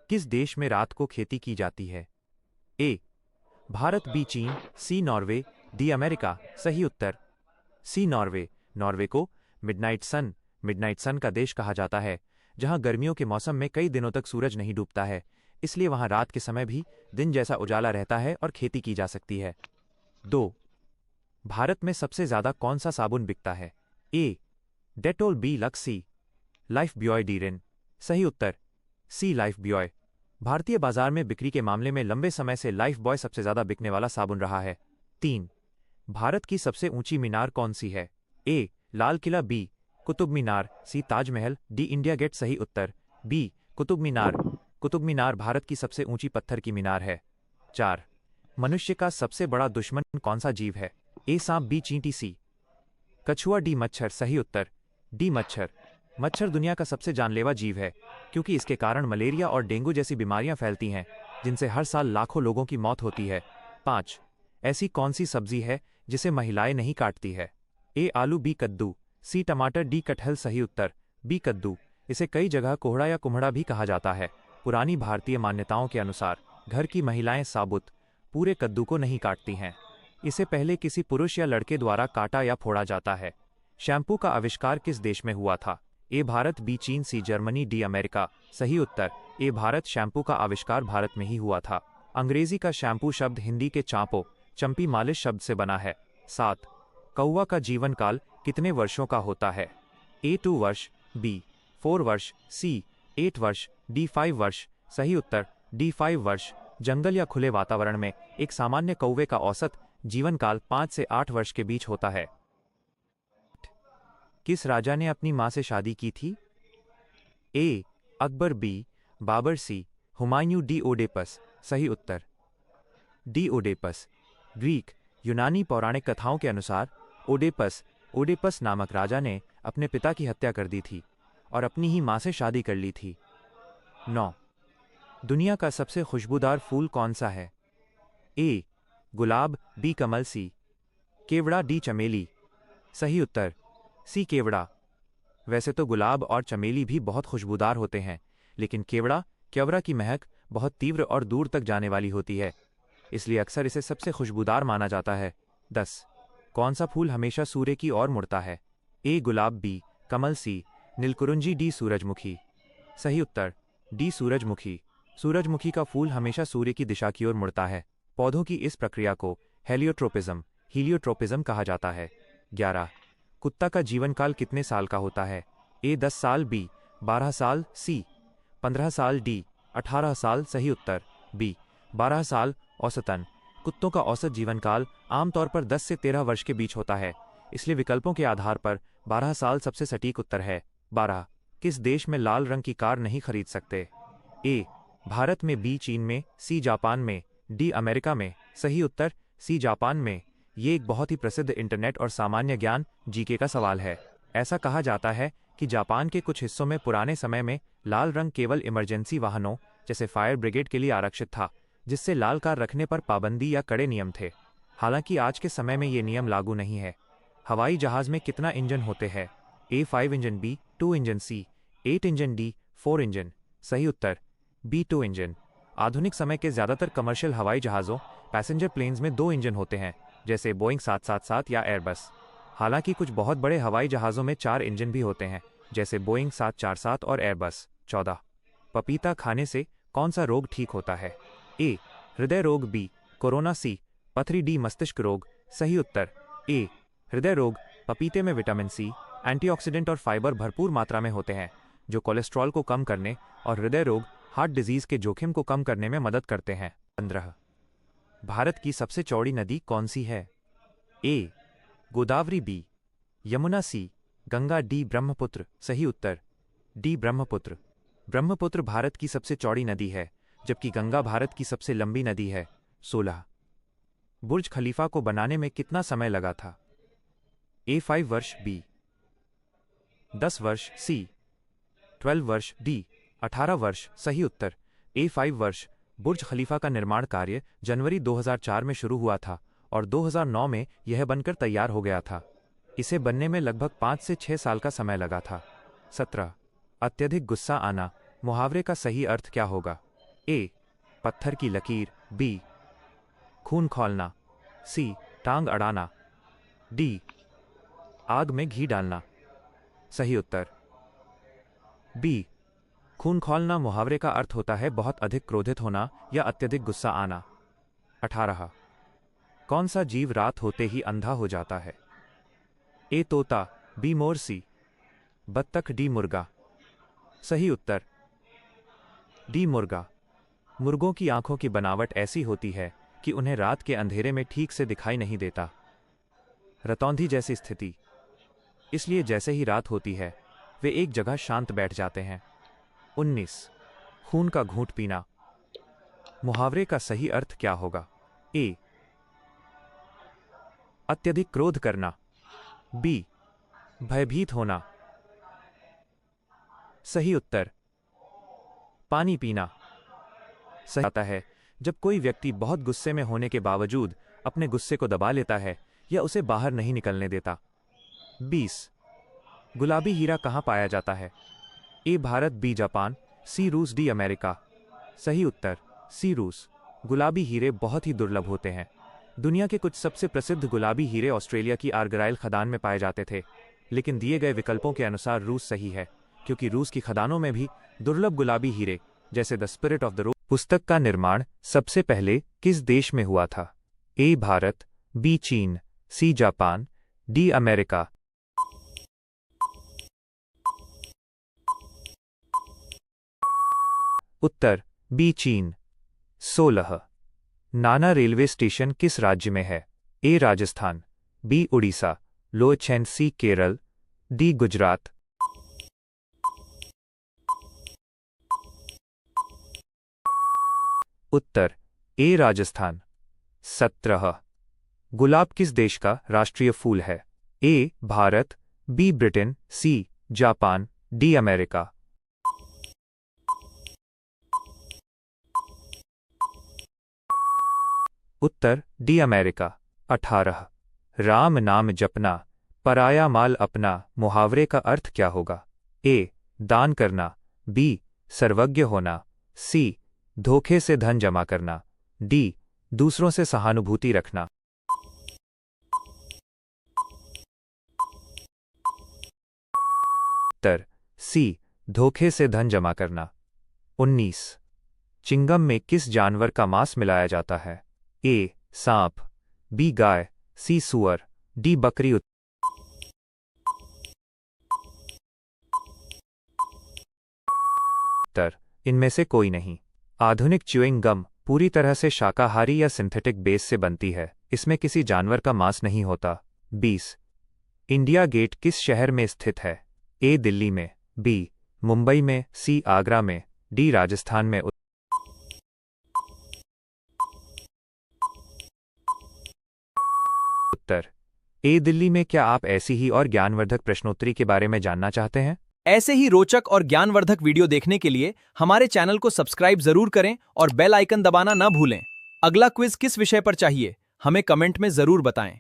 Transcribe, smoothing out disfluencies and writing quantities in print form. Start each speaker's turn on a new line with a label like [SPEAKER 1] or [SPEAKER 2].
[SPEAKER 1] किस देश में रात को खेती की जाती है? ए भारत, बी चीन, सी नॉर्वे, डी अमेरिका। सही उत्तर सी नॉर्वे। नॉर्वे को मिडनाइट सन का देश कहा जाता है, जहां गर्मियों के मौसम में कई दिनों तक सूरज नहीं डूबता है, इसलिए वहां रात के समय भी दिन जैसा उजाला रहता है और खेती की जा सकती है। 2 भारत में सबसे ज्यादा कौन सा साबुन बिकता है? ए डेटोल, बी लक्स, सी लाइफ बॉय डीरेन। सही उत्तर सी लाइफ बॉय। भारतीय बाजार में बिक्री के मामले में लंबे समय से लाइफ बॉय सबसे ज्यादा बिकने वाला साबुन रहा है। 3 भारत की सबसे ऊंची मीनार कौन सी है? ए लाल किला, बी कुतुब मीनार, सी ताजमहल, डी इंडिया गेट। सही उत्तर बी कुतुब मीनार। कुतुब मीनार भारत की सबसे ऊंची पत्थर की मीनार है। 4 मनुष्य का सबसे बड़ा दुश्मन कौन सा जीव है? ए सांप, बी चींटी, सी कछुआ, डी मच्छर। सही उत्तर डी मच्छर। मच्छर दुनिया का सबसे जानलेवा जीव है, क्योंकि इसके कारण मलेरिया और डेंगू जैसी बीमारियां फैलती हैं, जिनसे हर साल लाखों लोगों की मौत होती है। 5 ऐसी कौन सी सब्जी है जिसे महिलाएं नहीं काटती है? ए आलू, बी कद्दू, सी टमाटर, डी कटहल। सही उत्तर बी कद्दू। इसे कई जगह कोहड़ा या कुम्हड़ा भी कहा जाता है। पुरानी भारतीय मान्यताओं के अनुसार घर की महिलाएं साबुत पूरे कद्दू को नहीं काटती हैं। इसे पहले किसी पुरुष या लड़के द्वारा काटा या फोड़ा जाता है। शैम्पू का आविष्कार किस देश में हुआ था? ए भारत, बी चीन, सी जर्मनी, डी अमेरिका। सही उत्तर ए भारत। शैम्पू का आविष्कार भारत में ही हुआ था। अंग्रेजी का शैम्पू शब्द हिंदी के चांपो, चंपी, मालिश शब्द से बना है। 7 कौवा का जीवन काल कितने वर्षों का होता है? ए 2 वर्ष, बी 4 वर्ष, सी 8 वर्ष, डी 5 वर्ष। सही उत्तर डी 5 वर्ष। जंगल या खुले वातावरण में एक सामान्य कौवे का औसत जीवन काल 5 से 8 वर्ष के बीच होता है। किस राजा ने अपनी मां से शादी की थी? ए अकबर, बी बाबर, सी हुमायूं, डी ओडेपस। सही उत्तर डी ओडेपस। ग्रीक यूनानी पौराणिक कथाओं के अनुसार ओडेपस नामक राजा ने अपने पिता की हत्या कर दी थी और अपनी ही मां से शादी कर ली थी। 9 दुनिया का सबसे खुशबूदार फूल कौन सा है? ए गुलाब, बी कमल, सी केवड़ा, डी चमेली। सही उत्तर सी केवड़ा। वैसे तो गुलाब और चमेली भी बहुत खुशबूदार होते हैं, लेकिन केवड़ा की महक बहुत तीव्र और दूर तक जाने वाली होती है, इसलिए अक्सर इसे सबसे खुशबूदार माना जाता है। 10 कौन सा फूल हमेशा सूर्य की ओर मुड़ता है? ए गुलाब, बी कमल, सी नीलकुरुंजी, डी सूरजमुखी। सही उत्तर डी सूरजमुखी। सूरजमुखी का फूल हमेशा सूर्य की दिशा की ओर मुड़ता है। पौधों की इस प्रक्रिया को हीलियोट्रोपिज्म कहा जाता है। 11 कुत्ता का जीवन काल कितने साल का होता है? ए 10 साल, बी 12 साल, सी 15 साल, डी 18 साल। सही उत्तर बी 12 साल। औसतन कुत्तों का औसत जीवन काल आमतौर पर 10 से 13 वर्ष के बीच होता है, इसलिए विकल्पों के आधार पर 12 साल सबसे सटीक उत्तर है। 12 किस देश में लाल रंग की कार नहीं खरीद सकते? ए भारत में, बी चीन में, सी जापान में, डी अमेरिका में। सही उत्तर सी जापान में। ये एक बहुत ही प्रसिद्ध इंटरनेट और सामान्य ज्ञान जीके का सवाल है। ऐसा कहा जाता है कि जापान के कुछ हिस्सों में पुराने समय में लाल रंग केवल इमरजेंसी वाहनों जैसे फायर ब्रिगेड के लिए आरक्षित था, जिससे लाल कार रखने पर पाबंदी या कड़े नियम थे। हालांकि आज के समय में ये नियम लागू नहीं है। हवाई जहाज में कितना इंजन होते हैं? ए 5 इंजन, बी 2 इंजन, सी 8 इंजन, डी 4 इंजन। सही उत्तर बी 2 इंजन। आधुनिक समय के ज्यादातर कमर्शियल हवाई जहाज़ों पैसेंजर प्लेन्स में 2 इंजन होते हैं, जैसे बोइंग 777 या एयरबस। हालांकि कुछ बहुत बड़े हवाई जहाज़ों में 4 इंजन भी होते हैं, जैसे बोइंग 747 और एयरबस। 14 पपीता खाने से कौन सा रोग ठीक होता है? ए हृदय रोग, बी कोरोना, सी पथरी, डी मस्तिष्क रोग। सही उत्तर ए हृदय रोग। पपीते में विटामिन सी, एंटीऑक्सीडेंट और फाइबर भरपूर मात्रा में होते हैं, जो कोलेस्ट्रॉल को कम करने और हृदय रोग, हार्ट डिजीज के जोखिम को कम करने में मदद करते हैं। 15 भारत की सबसे चौड़ी नदी कौन सी है? ए गोदावरी, बी यमुना, सी गंगा, डी ब्रह्मपुत्र। सही उत्तर डी ब्रह्मपुत्र। ब्रह्मपुत्र भारत की सबसे चौड़ी नदी है, जबकि गंगा भारत की सबसे लंबी नदी है। 16 बुर्ज खलीफा को बनाने में कितना समय लगा था? ए 5 वर्ष, बी 10 वर्ष, सी 12 वर्ष, डी 18 वर्ष। सही उत्तर ए 5 वर्ष। बुर्ज खलीफा का निर्माण कार्य जनवरी 2004 में शुरू हुआ था और 2009 में यह बनकर तैयार हो गया था। इसे बनने में लगभग 5 से 6 साल का समय लगा था। 17 अत्यधिक गुस्सा आना मुहावरे का सही अर्थ क्या होगा? ए पत्थर की लकीर, बी खून खौलना, सी टांग अड़ाना, डी आग में घी डालना। सही उत्तर बी खून खौलना मुहावरे का अर्थ होता है बहुत अधिक क्रोधित होना या अत्यधिक गुस्सा आना। 18 कौन सा जीव रात होते ही अंधा हो जाता है? ए तोता, बी मोर, सी बत्तख, डी मुर्गा। सही उत्तर डी मुर्गा। मुर्गों की आंखों की बनावट ऐसी होती है कि उन्हें रात के अंधेरे में ठीक से दिखाई नहीं देता, रतौंधी जैसी स्थिति। इसलिए जैसे ही रात होती है वे एक जगह शांत बैठ जाते हैं। 19 खून का घूंट पीना मुहावरे का सही अर्थ क्या होगा? ए अत्यधिक क्रोध करना, बी भयभीत होना। सही उत्तर पानी पीना। सही आता है जब कोई व्यक्ति बहुत गुस्से में होने के बावजूद अपने गुस्से को दबा लेता है या उसे बाहर नहीं निकलने देता। 20 गुलाबी हीरा कहाँ पाया जाता है? ए भारत, बी जापान, सी रूस, डी अमेरिका। सही उत्तर सी रूस। गुलाबी हीरे बहुत ही दुर्लभ होते हैं। दुनिया के कुछ सबसे प्रसिद्ध गुलाबी हीरे ऑस्ट्रेलिया की आर्गराइल खदान में पाए जाते थे, लेकिन दिए गए विकल्पों के अनुसार रूस सही है, क्योंकि रूस की खदानों में भी दुर्लभ गुलाबी हीरे जैसे द स्पिरिट ऑफ द रोज पुस्तक का निर्माण सबसे पहले किस देश में हुआ था? ए भारत, बी चीन, सी जापान, डी अमेरिका। उत्तर बी चीन। 16 नाना रेलवे स्टेशन किस राज्य में है? ए राजस्थान, बी उड़ीसा, लो चैन, सी केरल, डी गुजरात। उत्तर ए राजस्थान। 17 गुलाब किस देश का राष्ट्रीय फूल है? A Bharat, B Britain, C Japan, D America. उत्तर डी अमेरिका। 18 राम नाम जपना पराया माल अपना मुहावरे का अर्थ क्या होगा? ए दान करना, बी सर्वज्ञ होना, सी धोखे से धन जमा करना, डी दूसरों से सहानुभूति रखना। उत्तर सी धोखे से धन जमा करना। 19 चिंगम में किस जानवर का मांस मिलाया जाता है? ए सांप, बी गाय, सी सूअर, डी बकरी। उत्तर इनमें से कोई नहीं। आधुनिक च्युइंग गम पूरी तरह से शाकाहारी या सिंथेटिक बेस से बनती है, इसमें किसी जानवर का मांस नहीं होता। 20 इंडिया गेट किस शहर में स्थित है? ए दिल्ली में, बी मुंबई में, सी आगरा में, डी राजस्थान में। उत्तर ए दिल्ली में। क्या आप ऐसी ही और ज्ञानवर्धक प्रश्नोत्तरी के बारे में जानना चाहते हैं?
[SPEAKER 2] ऐसे ही रोचक और ज्ञानवर्धक वीडियो देखने के लिए हमारे चैनल को सब्सक्राइब जरूर करें और बेल आइकन दबाना ना भूलें। अगला क्विज किस विषय पर चाहिए, हमें कमेंट में जरूर बताएं।